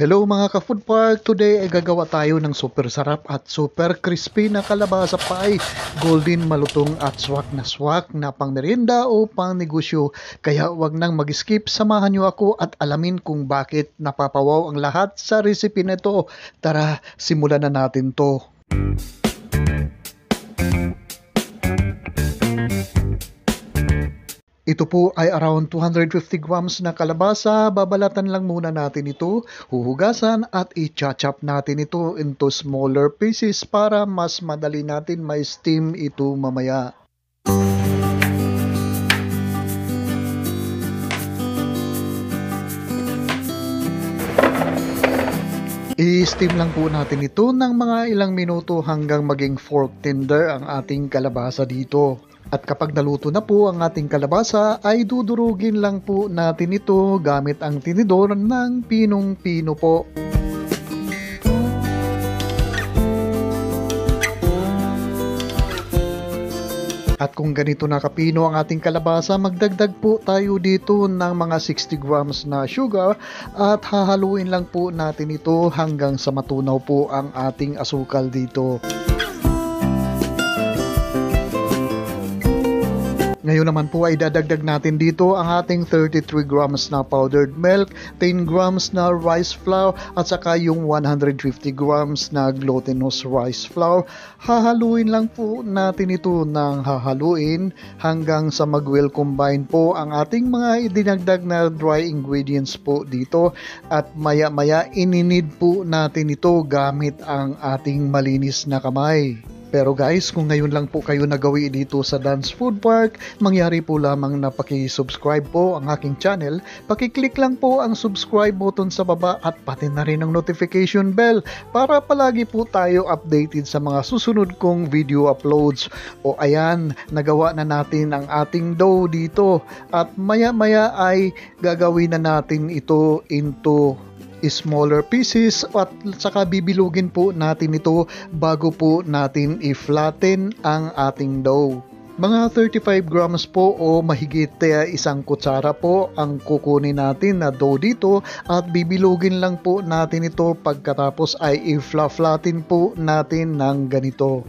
Hello mga ka-food park! Today ay gagawa tayo ng super sarap at super crispy na kalabasa pie. Golden malutong at swak na pang merienda o pang negosyo. Kaya wag nang mag-skip, samahan niyo ako at alamin kung bakit napapawaw ang lahat sa recipe nito. Tara, simulan na natin to. Ito po ay around 250 grams na kalabasa. Babalatan lang muna natin ito, huhugasan at i-chop natin ito into smaller pieces para mas madali natin may steam ito mamaya. I-steam lang po natin ito ng mga ilang minuto hanggang maging fork tender ang ating kalabasa dito. At kapag naluto na po ang ating kalabasa ay dudurugin lang po natin ito gamit ang tinidor ng pinong-pino po. At kung ganito nakapino ang ating kalabasa, magdagdag po tayo dito ng mga 60 grams na sugar at hahaluin lang po natin ito hanggang sa matunaw po ang ating asukal dito. Ngayon naman po ay dadagdag natin dito ang ating 33 grams na powdered milk, 10 grams na rice flour at saka yung 150 grams na glutinous rice flour. Hahaluin lang po natin ito ng hahaluin hanggang sa mag-well combine po ang ating mga idinagdag na dry ingredients po dito. At maya-maya ininid po natin ito gamit ang ating malinis na kamay. Pero guys, kung ngayon lang po kayo nagawi dito sa Dan's Food Park, mangyari po lamang na paki-subscribe po ang aking channel. Paki-click lang po ang subscribe button sa baba at pati na rin ang notification bell para palagi po tayo updated sa mga susunod kong video uploads. O ayan, nagawa na natin ang ating dough dito at maya-maya ay gagawin na natin ito into smaller pieces at saka bibilugin po natin ito bago po natin i-flatten ang ating dough. Mga 35 grams po o mahigit isang kutsara po ang kukunin natin na dough dito at bibilugin lang po natin ito pagkatapos ay i-flatten po natin ng ganito.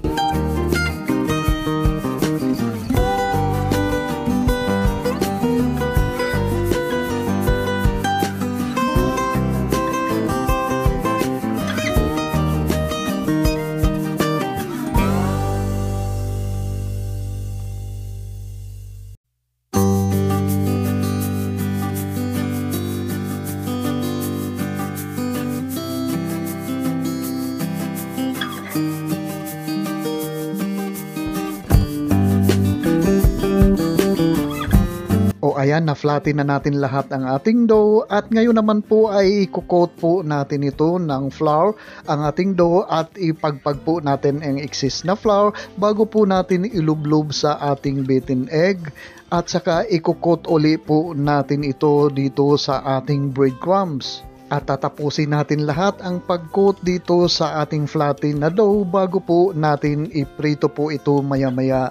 Ayan, na-flatten na natin lahat ang ating dough at ngayon naman po ay i-coat po natin ito ng flour ang ating dough at ipagpag po natin ang excess na flour bago po natin ilublob sa ating beaten egg at saka i-coat uli po natin ito dito sa ating breadcrumbs. At tatapusin natin lahat ang pag-coat dito sa ating flatten na dough bago po natin iprito po ito maya-maya.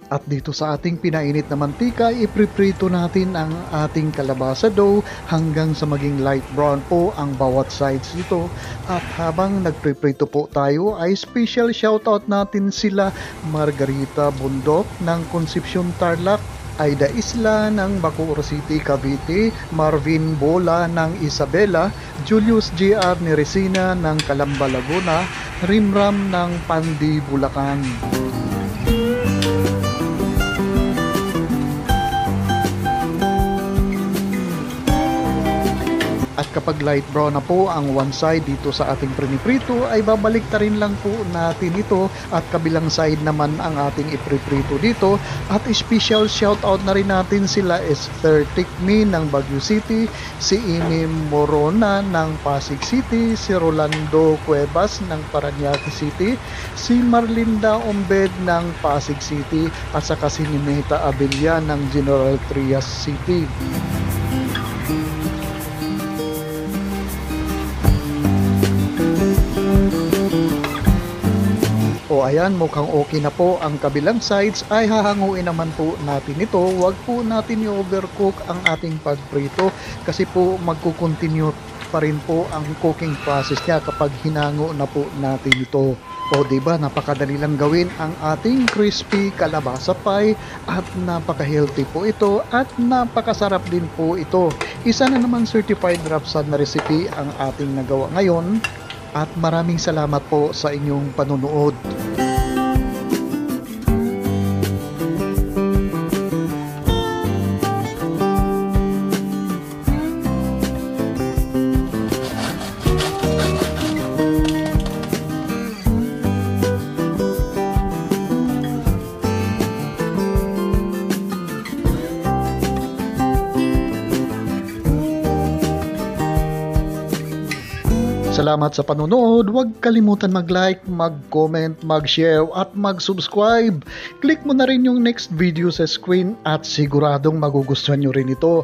At dito sa ating pinainit na mantika, ipriprito natin ang ating kalabasa dough hanggang sa maging light brown po ang bawat sides nito. At habang nagpriprito po tayo ay special shoutout natin sila Margarita Bundok ng Concepcion Tarlac, Aida Isla ng Bacoor City, Cavite, Marvin Bola ng Isabela, Julius J.R. Neresina ng Calamba, Laguna, Rimram ng Pandi, Bulacan. At kapag light brown na po ang one side dito sa ating priniprito ay babalik ta rin lang po natin ito at kabilang side naman ang ating ipriprito dito. At special shoutout na rin natin sila Esther Tikmi ng Baguio City, si Amy Morona ng Pasig City, si Rolando Cuevas ng Parañaque City, si Marlinda Ombed ng Pasig City at saka si Nimeta Abella ng General Trias City. O ayan, mukhang okay na po ang kabilang sides, ay hahanguin naman po natin ito. Huwag po natin i-overcook ang ating pagprito kasi po magkukontinue pa rin po ang cooking process niya kapag hinango na po natin ito. O diba, napakadali lang gawin ang ating crispy kalabasa pie at napaka-healthy po ito at napakasarap din po ito. Isa na naman certified Rapsan na recipe ang ating nagawa ngayon at maraming salamat po sa inyong panunood. Salamat sa panonood. Huwag kalimutan mag-like, mag-comment, mag-share at mag-subscribe. Click mo na rin yung next video sa screen at siguradong magugustuhan nyo rin ito.